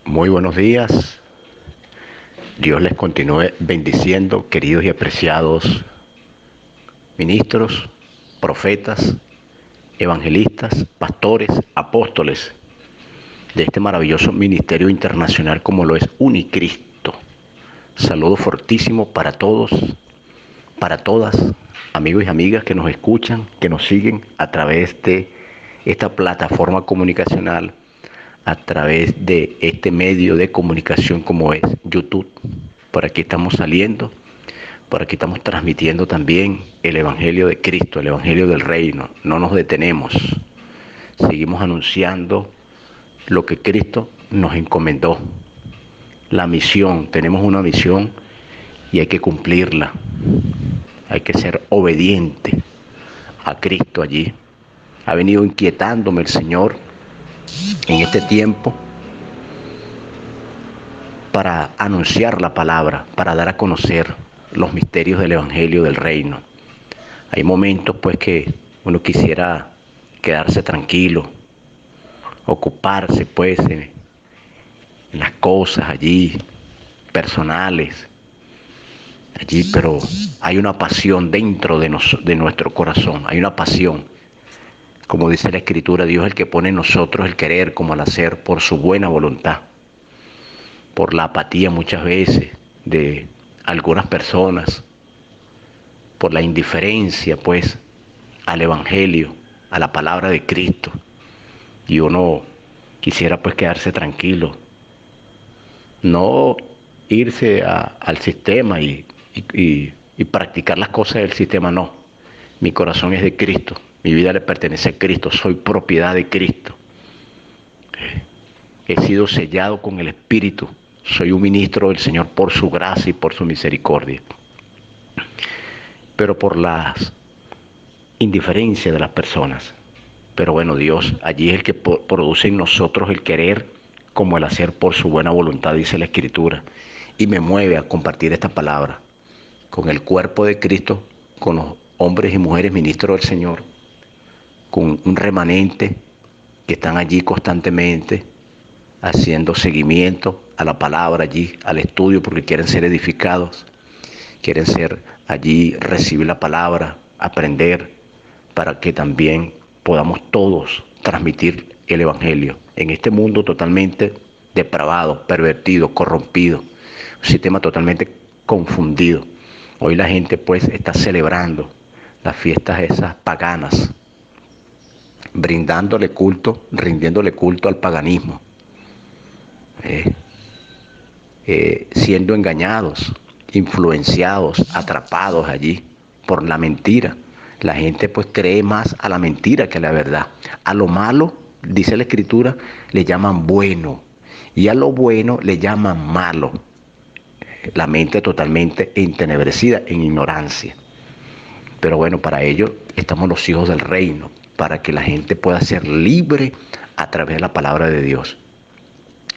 Muy buenos días. Dios les continúe bendiciendo, queridos y apreciados ministros, profetas, evangelistas, pastores, apóstoles de este maravilloso ministerio internacional como lo es Unicristo. Saludo fortísimo para todos, para todas, amigos y amigas que nos escuchan, que nos siguen a través de esta plataforma comunicacional, a través de este medio de comunicación como es YouTube. Por aquí estamos saliendo, por aquí estamos transmitiendo también el Evangelio de Cristo, el Evangelio del Reino. No nos detenemos, seguimos anunciando lo que Cristo nos encomendó. La misión, tenemos una misión y hay que cumplirla. Hay que ser obediente a Cristo allí. Ha venido inquietándome el Señor en este tiempo para anunciar la palabra, para dar a conocer los misterios del Evangelio del Reino. Hay momentos pues que uno quisiera quedarse tranquilo, ocuparse pues en las cosas allí personales, allí, pero hay una pasión dentro de nuestro corazón, hay una pasión. Como dice la Escritura, Dios es el que pone en nosotros el querer como el hacer por su buena voluntad. Por la apatía muchas veces de algunas personas, por la indiferencia pues al Evangelio, a la palabra de Cristo. Y uno quisiera pues quedarse tranquilo, no irse al sistema y practicar las cosas del sistema, no. Mi corazón es de Cristo, mi vida le pertenece a Cristo, soy propiedad de Cristo. He sido sellado con el Espíritu, soy un ministro del Señor por su gracia y por su misericordia. Pero por las indiferencias de las personas. Pero bueno, Dios allí es el que produce en nosotros el querer como el hacer por su buena voluntad, dice la Escritura. Y me mueve a compartir esta palabra con el cuerpo de Cristo, con los hombres y mujeres ministros del Señor, con un remanente que están allí constantemente haciendo seguimiento a la palabra allí, al estudio, porque quieren ser edificados, quieren ser allí, recibir la palabra, aprender, para que también podamos todos transmitir el Evangelio en este mundo totalmente depravado, pervertido, corrompido, un sistema totalmente confundido. Hoy la gente pues está celebrando las fiestas esas paganas, rindiéndole culto al paganismo, siendo engañados, influenciados, atrapados allí por la mentira. La gente pues cree más a la mentira que a la verdad. A lo malo, dice la Escritura, le llaman bueno, y a lo bueno le llaman malo. La mente totalmente entenebrecida, en ignorancia. Pero bueno, para ello estamos los hijos del reino, para que la gente pueda ser libre a través de la palabra de Dios,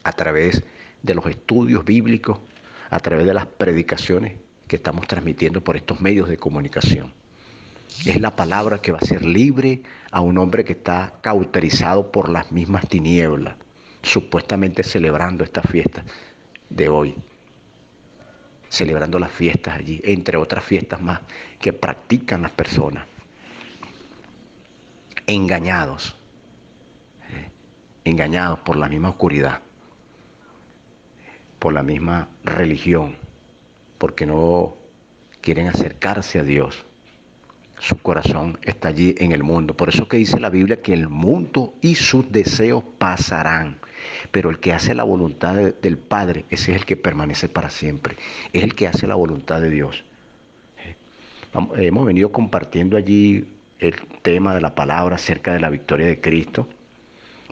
a través de los estudios bíblicos, a través de las predicaciones que estamos transmitiendo por estos medios de comunicación. Es la palabra que va a hacer libre a un hombre que está cauterizado por las mismas tinieblas, supuestamente celebrando esta fiesta de hoy, celebrando las fiestas allí, entre otras fiestas más que practican las personas, engañados por la misma oscuridad, por la misma religión, porque no quieren acercarse a Dios. Su corazón está allí en el mundo. Por eso que dice la Biblia que el mundo y sus deseos pasarán, pero el que hace la voluntad del Padre, ese es el que permanece para siempre. Es el que hace la voluntad de Dios. Hemos venido compartiendo allí el tema de la palabra acerca de la victoria de Cristo.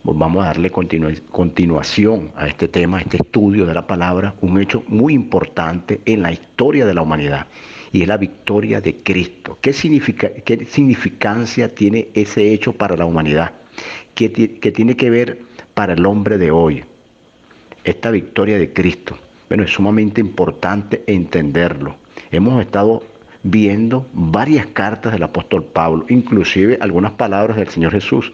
Vamos a darle continuación a este tema, a este estudio de la palabra, un hecho muy importante en la historia de la humanidad, y es la victoria de Cristo. ¿Qué significancia tiene ese hecho para la humanidad? ¿Qué tiene que ver para el hombre de hoy? Esta victoria de Cristo. Bueno, es sumamente importante entenderlo. Hemos estado viendo varias cartas del apóstol Pablo, inclusive algunas palabras del Señor Jesús,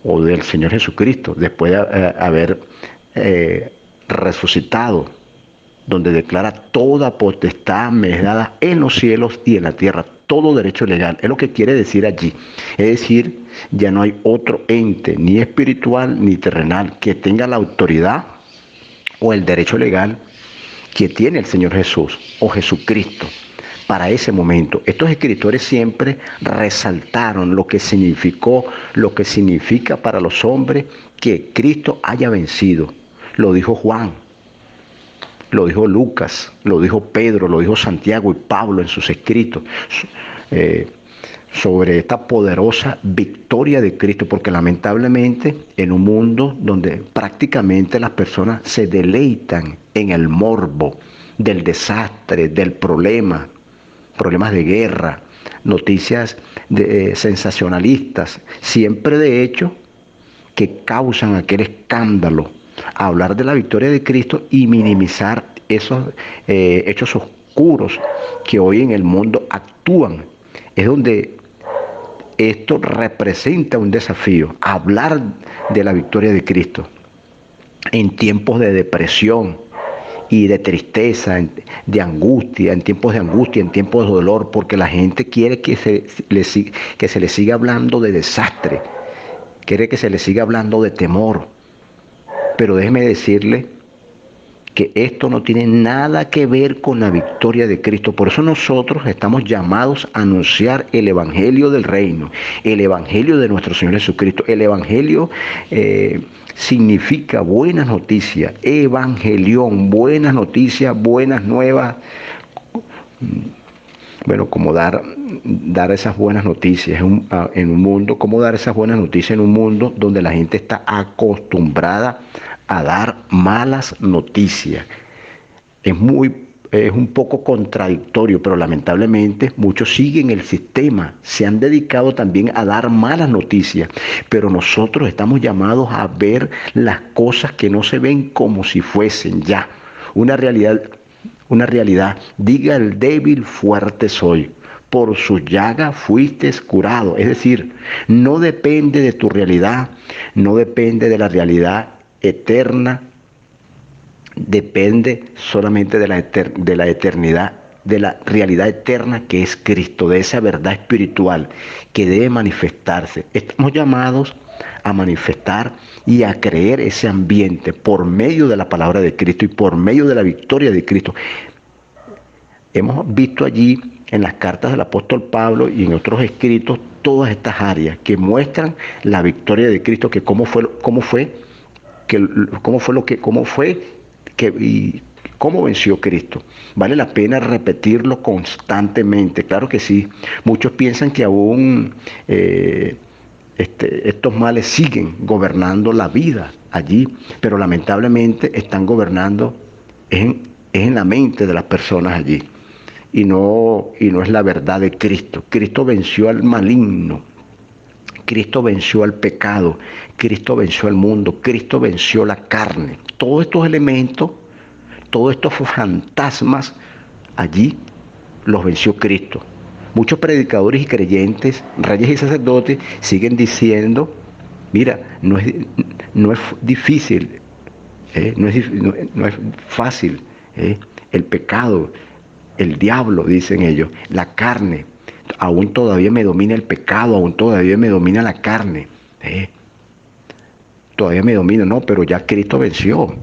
o del Señor Jesucristo, después de haber resucitado, donde declara toda potestad me es dada en los cielos y en la tierra, todo derecho legal. Es lo que quiere decir allí. Es decir, ya no hay otro ente, ni espiritual ni terrenal, que tenga la autoridad o el derecho legal que tiene el Señor Jesús o Jesucristo para ese momento. Estos escritores siempre resaltaron lo que significó, lo que significa para los hombres que Cristo haya vencido. Lo dijo Juan, lo dijo Lucas, lo dijo Pedro, lo dijo Santiago y Pablo en sus escritos sobre esta poderosa victoria de Cristo, porque lamentablemente en un mundo donde prácticamente las personas se deleitan en el morbo del desastre, del problema, problemas de guerra, noticias sensacionalistas, siempre de hecho que causan aquel escándalo, hablar de la victoria de Cristo y minimizar esos hechos oscuros que hoy en el mundo actúan. Es donde esto representa un desafío, hablar de la victoria de Cristo en tiempos de depresión y de tristeza, de angustia, en tiempos de angustia, en tiempos de dolor, porque la gente quiere que se le siga hablando de desastre, quiere que se le siga hablando de temor. Pero déjeme decirle que esto no tiene nada que ver con la victoria de Cristo. Por eso nosotros estamos llamados a anunciar el Evangelio del Reino, el Evangelio de nuestro Señor Jesucristo. El Evangelio significa buenas noticias, evangelión, buenas noticias, buenas nuevas. Bueno, como dar esas buenas noticias en un mundo, cómo dar esas buenas noticias en un mundo donde la gente está acostumbrada a dar malas noticias. Es un poco contradictorio, pero lamentablemente muchos siguen el sistema, se han dedicado también a dar malas noticias, pero nosotros estamos llamados a ver las cosas que no se ven como si fuesen ya una realidad. Diga el débil, fuerte soy. Por su llaga fuiste curado. Es decir, no depende de tu realidad, no depende de la realidad eterna, depende solamente de la eternidad, de la realidad eterna que es Cristo, de esa verdad espiritual que debe manifestarse. Estamos llamados a manifestar y a creer ese ambiente por medio de la palabra de Cristo y por medio de la victoria de Cristo. Hemos visto allí en las cartas del apóstol Pablo y en otros escritos todas estas áreas que muestran la victoria de Cristo, que cómo venció Cristo. Vale la pena repetirlo constantemente. Claro que sí. Muchos piensan que aún estos males siguen gobernando la vida allí, pero lamentablemente están gobernando en la mente de las personas allí. Y no es la verdad de Cristo. Cristo venció al maligno. Cristo venció al pecado. Cristo venció al mundo. Cristo venció la carne. Todos estos elementos, todos estos fantasmas, allí los venció Cristo. Muchos predicadores y creyentes, reyes y sacerdotes, siguen diciendo, mira, no es difícil, no es fácil, el pecado, el diablo, dicen ellos, la carne, aún todavía me domina el pecado, aún todavía me domina la carne, todavía me domina, no, pero ya Cristo venció,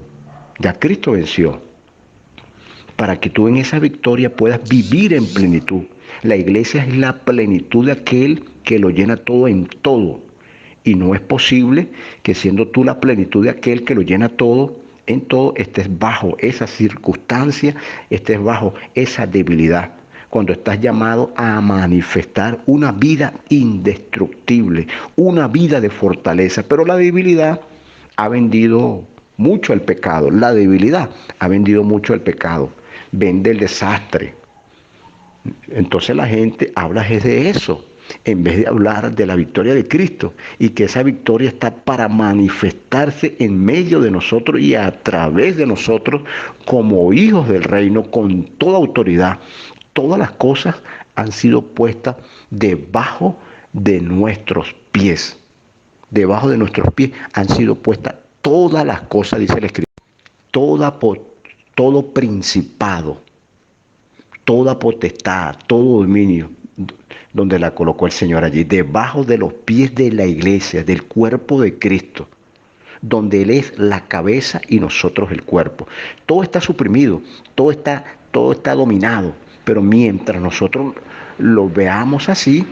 para que tú en esa victoria puedas vivir en plenitud. La iglesia es la plenitud de aquel que lo llena todo en todo, y no es posible que siendo tú la plenitud de aquel que lo llena todo en todo, estés bajo esa circunstancia, estés bajo esa debilidad, cuando estás llamado a manifestar una vida indestructible, una vida de fortaleza. Pero la debilidad ha vendido mucho el pecado, vende el desastre. Entonces la gente habla de eso, en vez de hablar de la victoria de Cristo, y que esa victoria está para manifestarse en medio de nosotros y a través de nosotros como hijos del reino, con toda autoridad. Todas las cosas han sido puestas debajo de nuestros pies. Debajo de nuestros pies han sido puestas todas las cosas, dice la Escritura, todo principado, toda potestad, todo dominio, donde la colocó el Señor allí, debajo de los pies de la iglesia, del cuerpo de Cristo, donde Él es la cabeza y nosotros el cuerpo. Todo está suprimido, todo está dominado, pero mientras nosotros lo veamos así,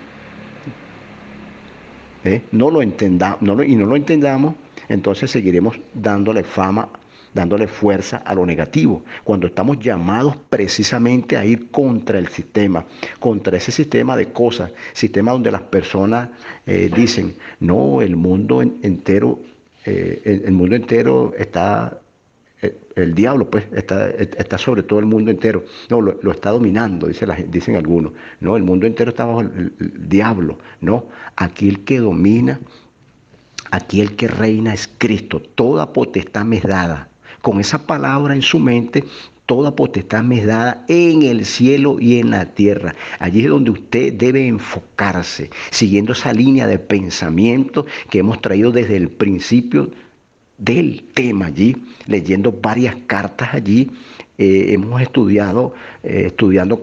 no lo entendamos, y no lo entendamos, entonces seguiremos dándole fama, dándole fuerza a lo negativo, cuando estamos llamados precisamente a ir contra el sistema, contra ese sistema de cosas, sistema donde las personas dicen, no, el mundo entero está, el diablo pues está sobre todo el mundo entero. No, lo está dominando, dicen algunos. No, el mundo entero está bajo el diablo. No, aquí el que domina, aquí el que reina es Cristo. Toda potestad me es dada. Con esa palabra en su mente, toda potestad me es dada en el cielo y en la tierra. Allí es donde usted debe enfocarse, siguiendo esa línea de pensamiento que hemos traído desde el principio del tema allí, leyendo varias cartas allí. Hemos estudiando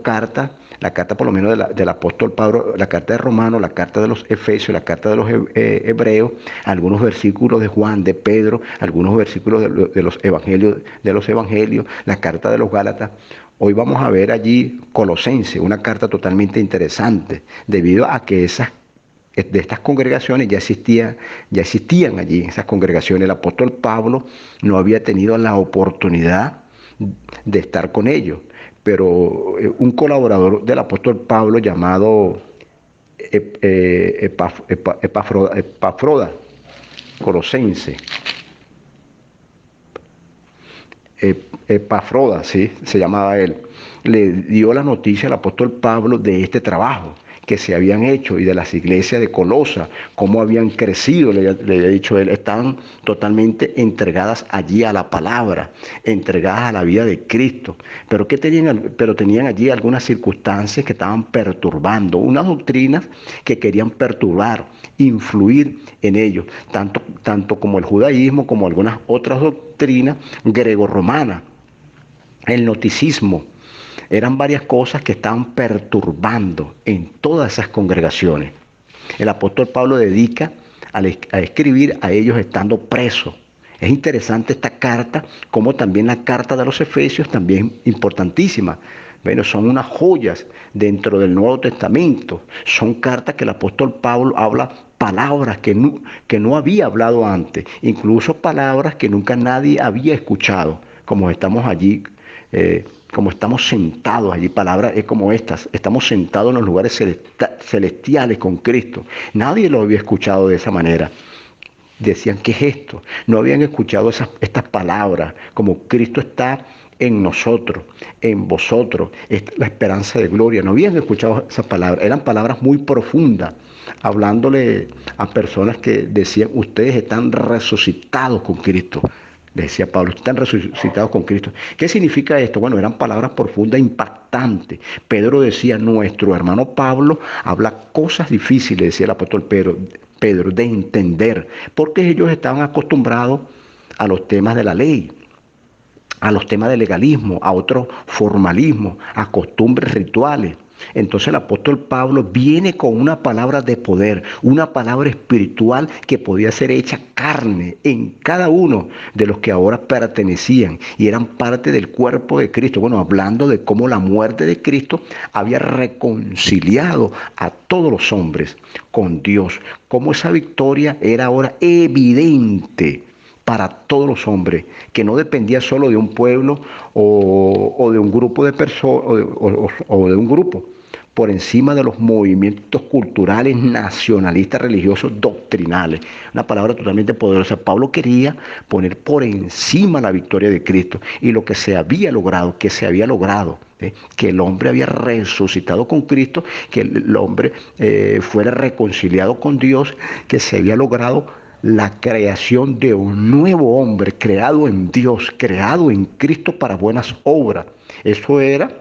cartas, la carta por lo menos del apóstol Pablo, la carta de Romanos, la carta de los Efesios, la carta de los Hebreos, algunos versículos de Juan, de Pedro, algunos versículos de los evangelios, la carta de los Gálatas. Hoy vamos a ver allí Colosenses, una carta totalmente interesante, debido a que de estas congregaciones ya existían allí esas congregaciones. El apóstol Pablo no había tenido la oportunidad de estar con ellos, pero un colaborador del apóstol Pablo llamado Epafroda, Colosense, Epafroda, ¿sí? Se llamaba él, le dio la noticia al apóstol Pablo de este trabajo que se habían hecho y de las iglesias de Colosa, cómo habían crecido. Le había dicho él, estaban totalmente entregadas allí a la palabra, entregadas a la vida de Cristo, pero tenían allí algunas circunstancias que estaban perturbando, unas doctrinas que querían perturbar, influir en ellos, tanto como el judaísmo como algunas otras doctrinas greco-romanas, el gnosticismo. Eran varias cosas que estaban perturbando en todas esas congregaciones. El apóstol Pablo dedica a escribir a ellos estando preso. Es interesante esta carta, como también la carta de los Efesios, también importantísima. Bueno, son unas joyas dentro del Nuevo Testamento. Son cartas que el apóstol Pablo habla palabras que no había hablado antes, incluso palabras que nunca nadie había escuchado, como estamos allí. Como estamos sentados allí, palabras como estas, estamos sentados en los lugares celestiales con Cristo. Nadie lo había escuchado de esa manera. Decían, ¿qué es esto? No habían escuchado estas palabras, como Cristo está en nosotros, en vosotros, la esperanza de gloria. No habían escuchado esas palabras, eran palabras muy profundas, hablándole a personas que decían, ustedes están resucitados con Cristo. Decía Pablo, están resucitados con Cristo. ¿Qué significa esto? Bueno, eran palabras profundas, impactantes. Pedro decía, nuestro hermano Pablo habla cosas difíciles, decía el apóstol Pedro, de entender, porque ellos estaban acostumbrados a los temas de la ley, a los temas del legalismo, a otros formalismos, a costumbres rituales. Entonces el apóstol Pablo viene con una palabra de poder, una palabra espiritual que podía ser hecha carne en cada uno de los que ahora pertenecían y eran parte del cuerpo de Cristo. Bueno, hablando de cómo la muerte de Cristo había reconciliado a todos los hombres con Dios, cómo esa victoria era ahora evidente para todos los hombres, que no dependía solo de un pueblo o de un grupo de personas o de un grupo, por encima de los movimientos culturales, nacionalistas, religiosos, doctrinales. Una palabra totalmente poderosa. Pablo quería poner por encima la victoria de Cristo y lo que se había logrado, que el hombre había resucitado con Cristo, que el hombre fuera reconciliado con Dios, que se había logrado la creación de un nuevo hombre, creado en Dios, creado en Cristo para buenas obras. Eso era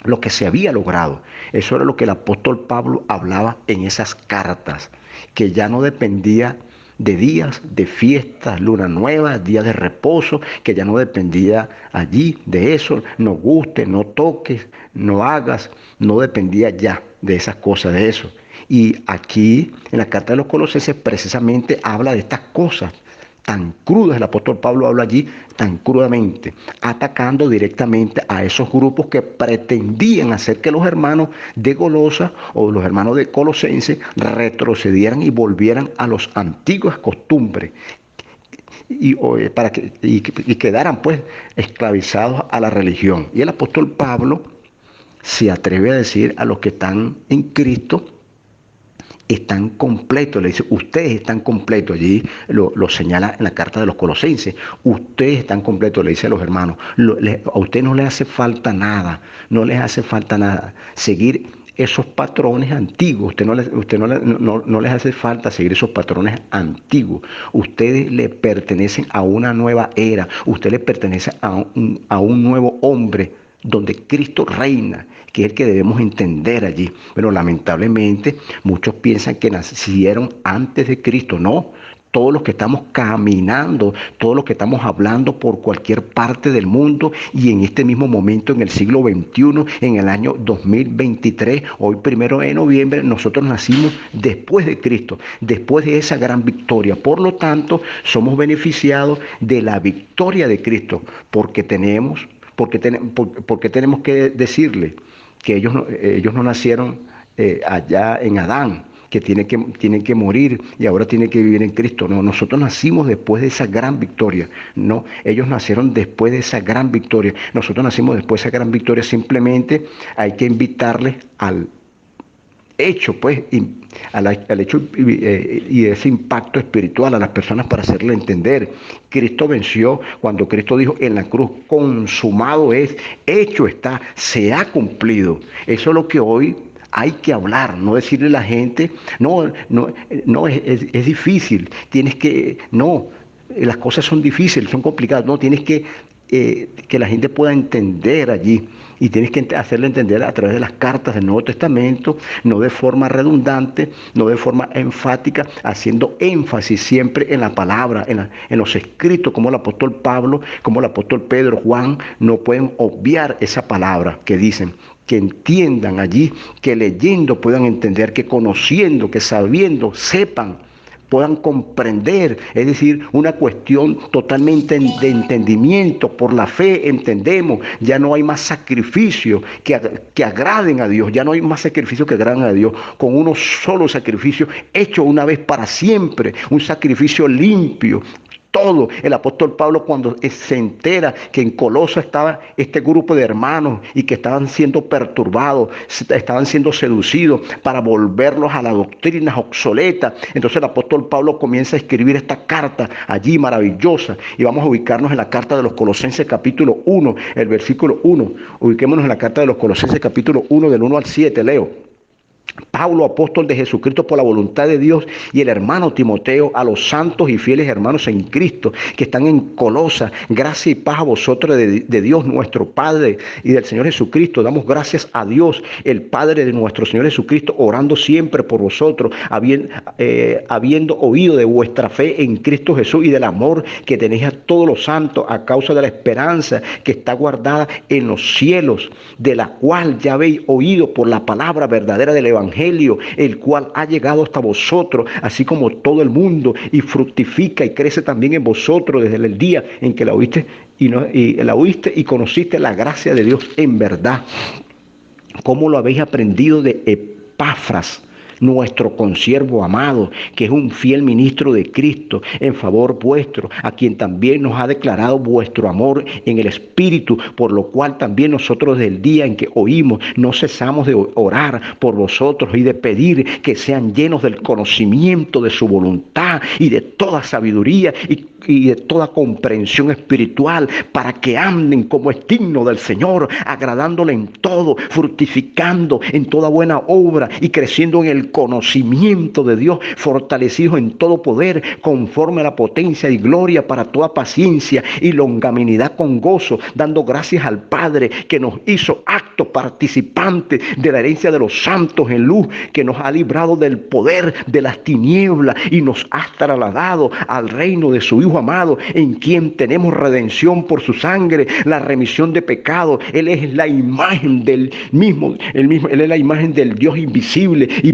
lo que se había logrado. Eso era lo que el apóstol Pablo hablaba en esas cartas, que ya no dependía de días, de fiestas, luna nueva, días de reposo, que ya no dependía allí de eso, no gustes, no toques, no hagas, no dependía ya de esas cosas, de eso. Y aquí, en la carta de los Colosenses, precisamente habla de estas cosas tan crudas. El apóstol Pablo habla allí tan crudamente, atacando directamente a esos grupos que pretendían hacer que los hermanos de Golosa o los hermanos de Colosenses retrocedieran y volvieran a las antiguas costumbres y quedaran pues esclavizados a la religión. Y el apóstol Pablo se atreve a decir a los que están en Cristo, están completos, le dice, ustedes están completos, allí lo señala en la carta de los Colosenses, ustedes están completos, le dice a los hermanos, a ustedes no les hace falta nada, no les hace falta nada, seguir esos patrones antiguos, no les hace falta seguir esos patrones antiguos, ustedes le pertenecen a una nueva era, ustedes le pertenecen a un nuevo hombre, donde Cristo reina, que es el que debemos entender allí. Pero lamentablemente muchos piensan que nacieron antes de Cristo. No, todos los que estamos caminando, todos los que estamos hablando por cualquier parte del mundo y en este mismo momento, en el siglo XXI, en el año 2023, hoy 1 de noviembre, nosotros nacimos después de Cristo, después de esa gran victoria. Por lo tanto, somos beneficiados de la victoria de Cristo, porque tenemos que decirle que ellos no nacieron allá en Adán, que tienen que morir y ahora tienen que vivir en Cristo. No, nosotros nacimos después de esa gran victoria. No, ellos nacieron después de esa gran victoria. Nosotros nacimos después de esa gran victoria. Simplemente hay que invitarles al hecho, pues, al hecho y ese impacto espiritual a las personas para hacerle entender. Cristo venció cuando Cristo dijo en la cruz, consumado es, hecho está, se ha cumplido. Eso es lo que hoy hay que hablar, no decirle a la gente, no, es difícil, las cosas son difíciles, son complicadas, no, tienes que la gente pueda entender allí y tienes que hacerle entender a través de las cartas del Nuevo Testamento, no de forma redundante, no de forma enfática, haciendo énfasis siempre en la palabra, en los escritos, como el apóstol Pablo, como el apóstol Pedro, Juan, no pueden obviar esa palabra que dicen, que entiendan allí, que leyendo puedan entender, que conociendo, que sabiendo, sepan, puedan comprender, es decir, una cuestión totalmente de entendimiento. Por la fe entendemos, ya no hay más sacrificios que agraden a Dios, ya no hay más sacrificios que agraden a Dios, con uno solo sacrificio hecho una vez para siempre, un sacrificio limpio. Todo. El apóstol Pablo, cuando se entera que en Colosa estaba este grupo de hermanos y que estaban siendo perturbados, estaban siendo seducidos para volverlos a las doctrinas obsoletas, entonces el apóstol Pablo comienza a escribir esta carta allí maravillosa, y vamos a ubicarnos en la carta de los Colosenses capítulo 1, el versículo 1. Ubiquémonos en la carta de los Colosenses capítulo 1, del 1 al 7, leo. Pablo, apóstol de Jesucristo por la voluntad de Dios, y el hermano Timoteo, a los santos y fieles hermanos en Cristo que están en Colosa, gracia y paz a vosotros de Dios nuestro Padre y del Señor Jesucristo. Damos gracias a Dios, el Padre de nuestro Señor Jesucristo, orando siempre por vosotros, habiendo oído de vuestra fe en Cristo Jesús y del amor que tenéis a todos los santos, a causa de la esperanza que está guardada en los cielos, de la cual ya habéis oído por la palabra verdadera del Evangelio, el cual ha llegado hasta vosotros, así como todo el mundo, y fructifica y crece también en vosotros desde el día en que la oíste y conociste la gracia de Dios en verdad, como lo habéis aprendido de Epafras, nuestro consiervo amado, que es un fiel ministro de Cristo en favor vuestro, a quien también nos ha declarado vuestro amor en el Espíritu, por lo cual también nosotros desde el día en que oímos no cesamos de orar por vosotros y de pedir que sean llenos del conocimiento de su voluntad y de toda sabiduría, y y de toda comprensión espiritual, para que anden como es digno del Señor, agradándole en todo, fructificando en toda buena obra y creciendo en el conocimiento de Dios, fortalecidos en todo poder, conforme a la potencia y gloria, para toda paciencia y longanimidad con gozo, dando gracias al Padre que nos hizo aptos participantes de la herencia de los santos en luz, que nos ha librado del poder de las tinieblas y nos ha trasladado al reino de su Hijo amado, en quien tenemos redención por su sangre, la remisión de pecados. Él es la imagen del mismo, él es la imagen del Dios invisible y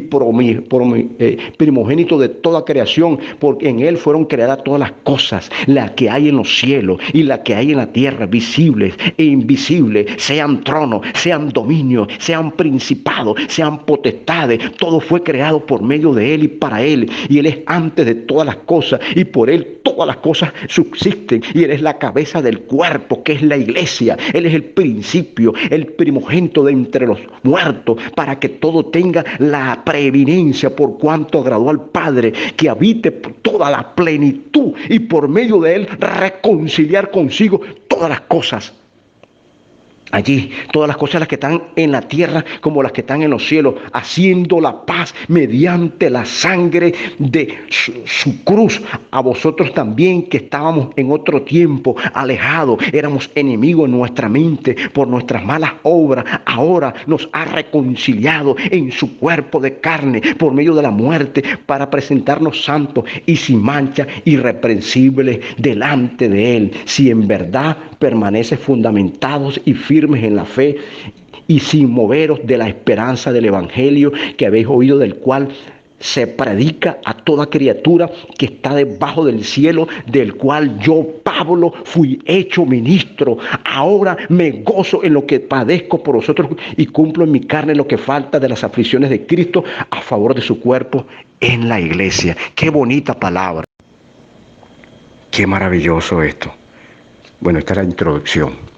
primogénito de toda creación, porque en él fueron creadas todas las cosas, las que hay en los cielos y las que hay en la tierra, visibles e invisibles, sean tronos, sean dominios, sean principados, sean potestades. Todo fue creado por medio de él y para él, y él es antes de todas las cosas, y por él todas las cosas subsisten, y él es la cabeza del cuerpo, que es la iglesia. Él es el principio, el primogénito de entre los muertos, para que todo tenga la preeminencia, por cuanto agradó al Padre que habite toda la plenitud, y por medio de él reconciliar consigo todas las cosas. Allí, todas las cosas, las que están en la tierra como las que están en los cielos, haciendo la paz mediante la sangre de su cruz. A vosotros también, que estábamos en otro tiempo alejados, éramos enemigos en nuestra mente por nuestras malas obras, ahora nos ha reconciliado en su cuerpo de carne por medio de la muerte, para presentarnos santos y sin mancha, irreprensibles delante de él, si en verdad permanece fundamentados y firmes en la fe, y sin moveros de la esperanza del evangelio que habéis oído, del cual se predica a toda criatura que está debajo del cielo, del cual yo, Pablo, fui hecho ministro. Ahora me gozo en lo que padezco por vosotros, y cumplo en mi carne lo que falta de las aflicciones de Cristo a favor de su cuerpo, en la iglesia. Qué bonita palabra. Qué maravilloso esto. Bueno, esta es la introducción.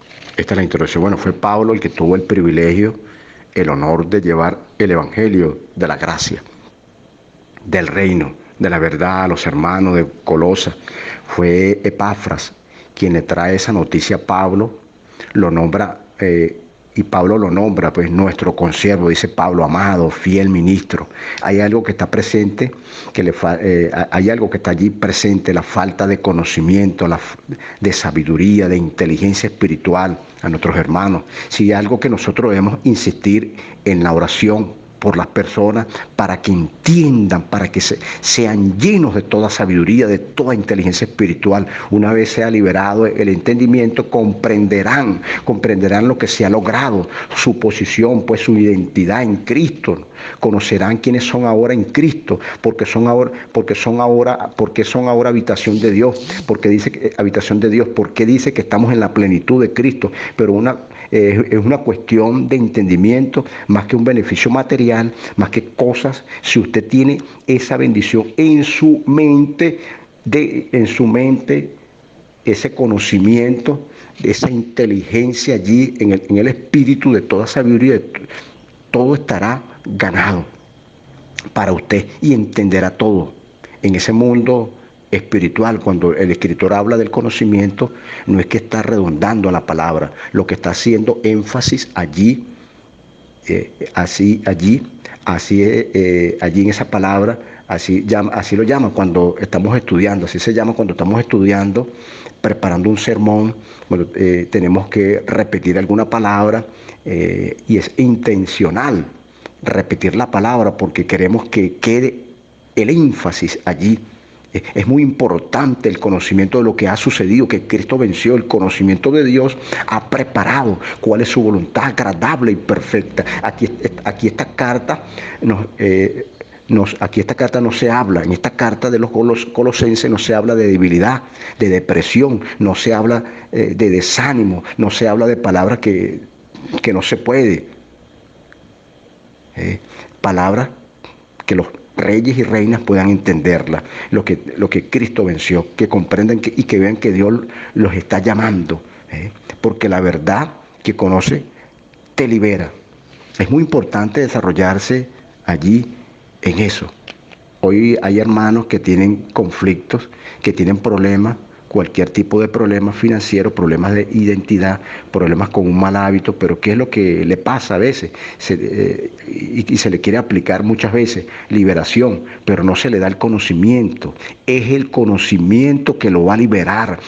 Bueno, fue Pablo el que tuvo el privilegio, el honor de llevar el evangelio de la gracia, del reino, de la verdad a los hermanos de Colosas. Fue Epafras quien le trae esa noticia a Pablo, lo nombra, y Pablo lo nombra, pues, nuestro consiervo, dice Pablo, amado, fiel ministro. Hay algo que está presente, hay algo que está allí presente, la falta de conocimiento, de sabiduría, de inteligencia espiritual a nuestros hermanos. Si hay algo que nosotros debemos insistir en la oración por las personas, para que entiendan, para que sean llenos de toda sabiduría, de toda inteligencia espiritual. Una vez sea liberado el entendimiento, comprenderán lo que se ha logrado, su posición, pues su identidad en Cristo. Conocerán quiénes son ahora en Cristo, porque son ahora habitación de Dios, porque dice que habitación de Dios, porque dice que estamos en la plenitud de Cristo, pero es una cuestión de entendimiento, más que un beneficio material, más que cosas. Si usted tiene esa bendición en su mente, ese conocimiento, esa inteligencia allí en el espíritu de toda sabiduría, todo estará ganado para usted y entenderá todo. En ese mundo espiritual, cuando el escritor habla del conocimiento, no es que está redundando a la palabra, lo que está haciendo énfasis allí, allí en esa palabra, así lo llama cuando estamos estudiando, así se llama cuando estamos estudiando, preparando un sermón. Bueno, tenemos que repetir alguna palabra, y es intencional repetir la palabra porque queremos que quede el énfasis allí. Es muy importante el conocimiento de lo que ha sucedido, que Cristo venció. El conocimiento de Dios ha preparado cuál es su voluntad agradable y perfecta. Aquí esta carta no se habla, en esta carta de los colosenses no se habla de debilidad, de depresión, no se habla de desánimo, no se habla de palabras que no se puede. Palabras que los reyes y reinas puedan entenderla, lo que Cristo venció, que comprendan y que vean que Dios los está llamando, porque la verdad que conoce te libera. Es muy importante desarrollarse allí en eso. Hoy hay hermanos que tienen conflictos, que tienen problemas cualquier tipo de problemas financieros, problemas de identidad, problemas con un mal hábito, pero ¿qué es lo que le pasa a veces? Y se le quiere aplicar muchas veces liberación, pero no se le da el conocimiento. Es el conocimiento que lo va a liberar,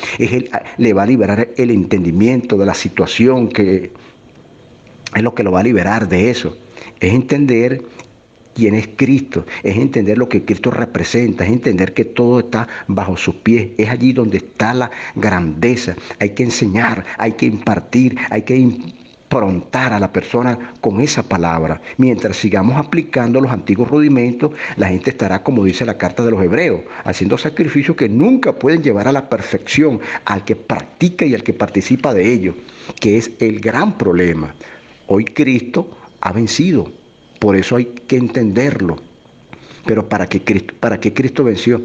le va a liberar el entendimiento de la situación, que es lo que lo va a liberar de eso. Es entender quién es Cristo, es entender lo que Cristo representa, es entender que todo está bajo sus pies, es allí donde está la grandeza. Hay que enseñar, hay que impartir, hay que improntar a la persona con esa palabra. Mientras sigamos aplicando los antiguos rudimentos, la gente estará, como dice la carta de los Hebreos, haciendo sacrificios que nunca pueden llevar a la perfección al que practica y al que participa de ello, que es el gran problema. Hoy Cristo ha vencido. Por eso hay que entenderlo. Pero ¿para qué Cristo venció?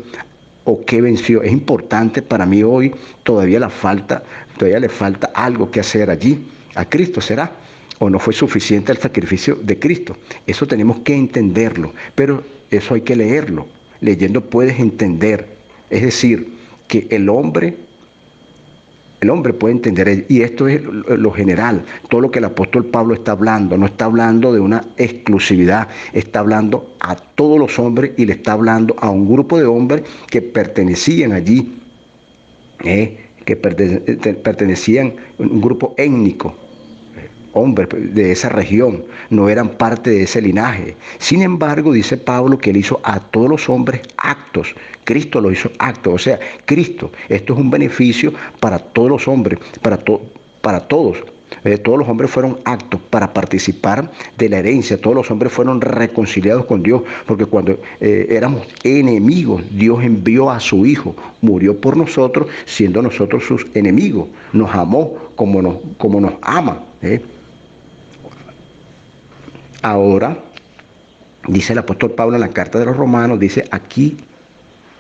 ¿O qué venció? Es importante para mí hoy, todavía le falta algo que hacer allí. ¿A Cristo será? ¿O no fue suficiente el sacrificio de Cristo? Eso tenemos que entenderlo. Pero eso hay que leerlo. Leyendo puedes entender. Es decir, que el hombre puede entender, y esto es lo general, todo lo que el apóstol Pablo está hablando, no está hablando de una exclusividad, está hablando a todos los hombres y le está hablando a un grupo de hombres que pertenecían allí, que pertenecían a un grupo étnico, hombres de esa región, no eran parte de ese linaje. Sin embargo, dice Pablo que él hizo a todos los hombres actos. Cristo lo hizo actos, o sea, Cristo, esto es un beneficio para todos los hombres, para todos. Todos los hombres fueron actos para participar de la herencia, todos los hombres fueron reconciliados con Dios, porque cuando éramos enemigos, Dios envió a su Hijo, murió por nosotros, siendo nosotros sus enemigos, nos amó como nos ama. Ahora, dice el apóstol Pablo en la carta de los Romanos, dice, aquí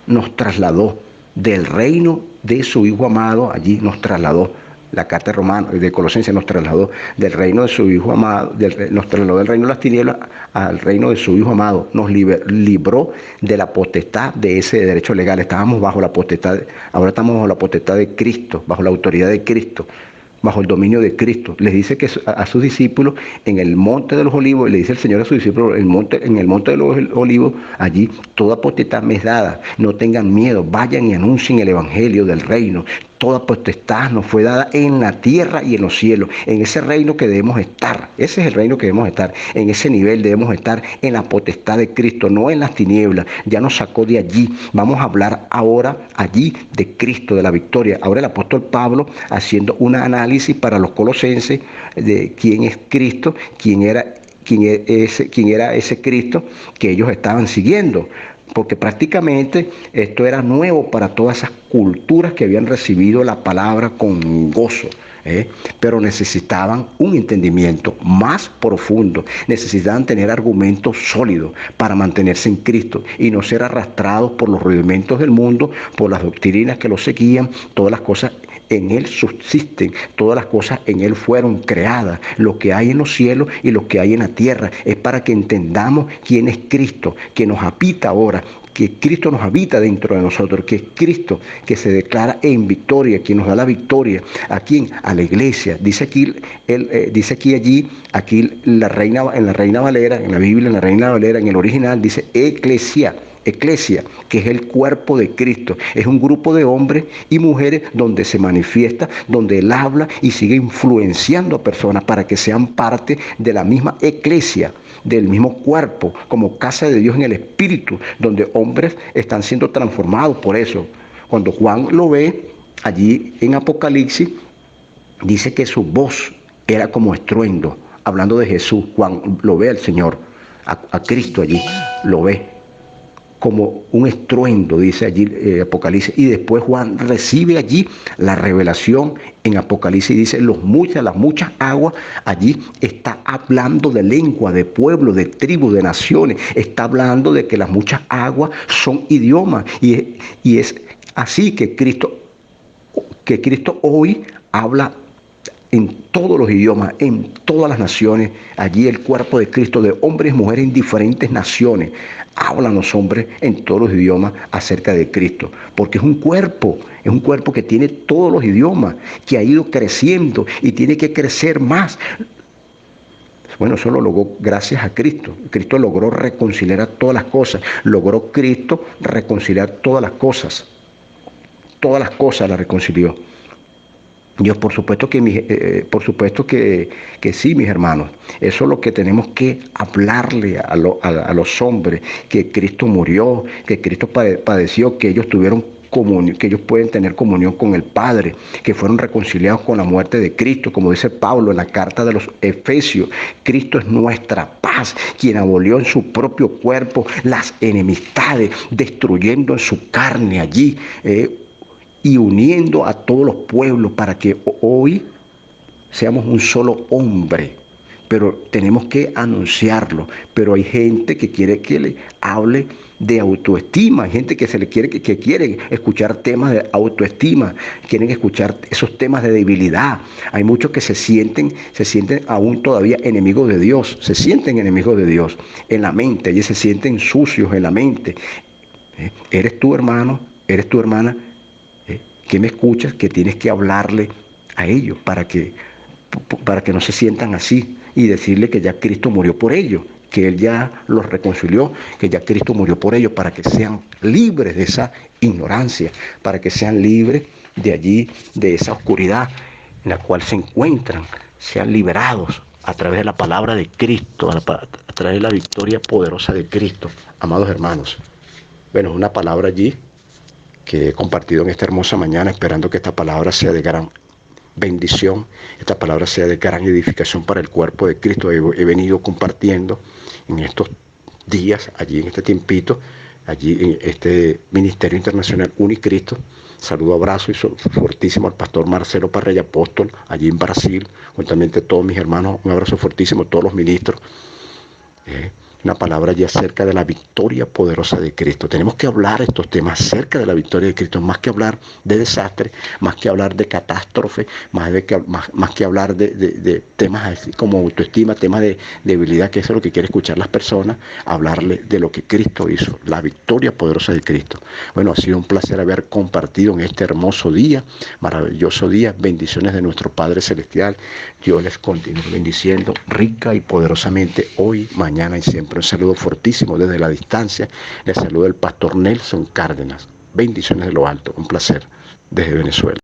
nos trasladó del reino de su Hijo amado, allí nos trasladó. La carta de Romanos, de Colosenses, nos trasladó del reino de su Hijo amado, nos trasladó del reino de las tinieblas al reino de su Hijo amado, nos libró de la potestad de ese derecho legal. Estábamos bajo la potestad, ahora estamos bajo la potestad de Cristo, bajo la autoridad de Cristo, bajo el dominio de Cristo. Les dice que a sus discípulos en el monte de los olivos, le dice el Señor a sus discípulos en el monte de los olivos, allí toda potestad me es dada, no tengan miedo, vayan y anuncien el evangelio del reino. Toda potestad nos fue dada en la tierra y en los cielos, en ese reino que debemos estar. Ese es el reino que debemos estar, en ese nivel debemos estar, en la potestad de Cristo, no en las tinieblas. Ya nos sacó de allí. Vamos a hablar ahora allí de Cristo, de la victoria. Ahora el apóstol Pablo haciendo un análisis para los colosenses de quién es Cristo, quién era ese Cristo que ellos estaban siguiendo. Porque prácticamente esto era nuevo para todas esas culturas que habían recibido la palabra con gozo, pero necesitaban un entendimiento más profundo, necesitaban tener argumentos sólidos para mantenerse en Cristo y no ser arrastrados por los rudimentos del mundo, por las doctrinas que los seguían. Todas las cosas en Él subsisten, todas las cosas en Él fueron creadas, lo que hay en los cielos y lo que hay en la tierra. Es para que entendamos quién es Cristo, que nos habita ahora, que Cristo nos habita dentro de nosotros, que es Cristo que se declara en victoria, quien nos da la victoria. ¿A quién? A la iglesia. Dice aquí en la Reina Valera, en la Biblia, en la Reina Valera, en el original, dice eclesia, que es el cuerpo de Cristo. Es un grupo de hombres y mujeres donde se manifiesta, donde Él habla y sigue influenciando a personas para que sean parte de la misma eclesia, del mismo cuerpo, como casa de Dios en el Espíritu, donde hombres están siendo transformados por eso. Cuando Juan lo ve, allí en Apocalipsis, dice que su voz era como estruendo, hablando de Jesús. Juan lo ve al Señor, a Cristo allí, lo ve como un estruendo, dice allí Apocalipsis, y después Juan recibe allí la revelación en Apocalipsis y dice, las muchas aguas, allí está hablando de lengua, de pueblo, de tribu, de naciones, está hablando de que las muchas aguas son idiomas, y es así que Cristo hoy habla en todos los idiomas, en todas las naciones. Allí el cuerpo de Cristo, de hombres y mujeres en diferentes naciones, hablan los hombres en todos los idiomas acerca de Cristo, porque es un cuerpo que tiene todos los idiomas, que ha ido creciendo y tiene que crecer más. Bueno, eso lo logró gracias a Cristo. Cristo logró reconciliar todas las cosas. Logró Cristo reconciliar todas las cosas. Todas las cosas las reconcilió. Dios, por supuesto que sí, mis hermanos. Eso es lo que tenemos que hablarle a los hombres, que Cristo murió, que Cristo padeció, que ellos tuvieron comunión, que ellos pueden tener comunión con el Padre, que fueron reconciliados con la muerte de Cristo, como dice Pablo en la carta de los Efesios. Cristo es nuestra paz, quien abolió en su propio cuerpo las enemistades, destruyendo en su carne allí, y uniendo a todos los pueblos para que hoy seamos un solo hombre. Pero tenemos que anunciarlo. Pero hay gente que quiere que le hable de autoestima, hay gente que quiere escuchar temas de autoestima, quieren escuchar esos temas de debilidad. Hay muchos que se sienten aún todavía enemigos de Dios, se sienten enemigos de Dios en la mente, ellos se sienten sucios en la mente. ¿Eres tú, hermano? ¿Eres tu hermana? Que me escuchas, que tienes que hablarle a ellos para que no se sientan así y decirle que ya Cristo murió por ellos, que Él ya los reconcilió, que ya Cristo murió por ellos, para que sean libres de esa ignorancia, para que sean libres de allí, de esa oscuridad en la cual se encuentran, sean liberados a través de la palabra de Cristo, a través de la victoria poderosa de Cristo. Amados hermanos, bueno, una palabra allí que he compartido en esta hermosa mañana, esperando que esta palabra sea de gran bendición, esta palabra sea de gran edificación para el cuerpo de Cristo. He venido compartiendo en estos días, allí en este tiempito, allí en este Ministerio Internacional Unicristo. Saludo, abrazo y fuertísimo al pastor Marcelo Parrella, apóstol, allí en Brasil, juntamente todos mis hermanos, un abrazo fuertísimo a todos los ministros. Una palabra ya acerca de la victoria poderosa de Cristo. Tenemos que hablar estos temas acerca de la victoria de Cristo, más que hablar de desastre, más que hablar de catástrofe, más que hablar de temas así como autoestima, temas de debilidad, que eso es lo que quieren escuchar las personas, hablarle de lo que Cristo hizo, la victoria poderosa de Cristo. Bueno, ha sido un placer haber compartido en este hermoso día, maravilloso día, bendiciones de nuestro Padre Celestial. Dios les continúe bendiciendo rica y poderosamente hoy, mañana y siempre. Un saludo fortísimo desde la distancia. Les saluda el pastor Nelson Cárdenas. Bendiciones de lo alto. Un placer desde Venezuela.